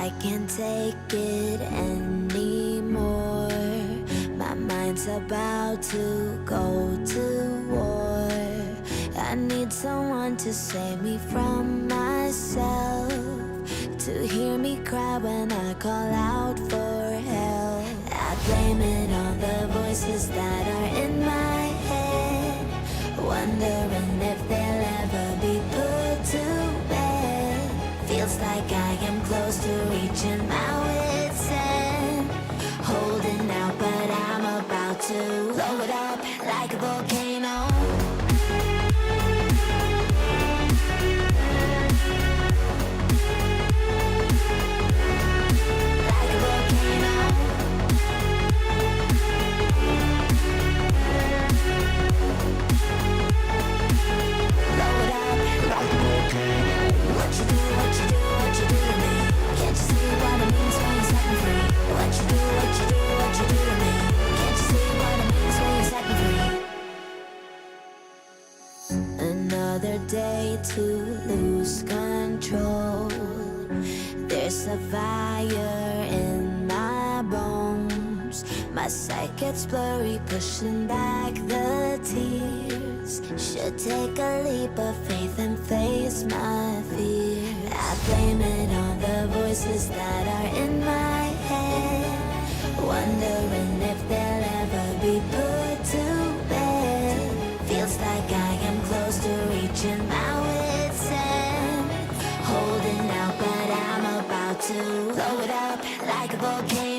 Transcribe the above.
I can't take it anymore. My mind's about to go to war. I need someone to save me from myself, to hear me cry when I call out for help. I blame it on the voices that are in my head, wondering if they'll ever be put to bed. Feels like I am close to reaching my wit's end, holding out, but I'm about to blow it up like a volcano. Another day to lose control. There's a fire in my bones. My sight gets blurry, pushing back the tears. Should take a leap of faith and face my fear. I blame it on the voices that are in my head, wondering if they'll ever be put to bed. Feels like I am close to reaching my wit's end, holding out, but I'm about to blow it up like a volcano.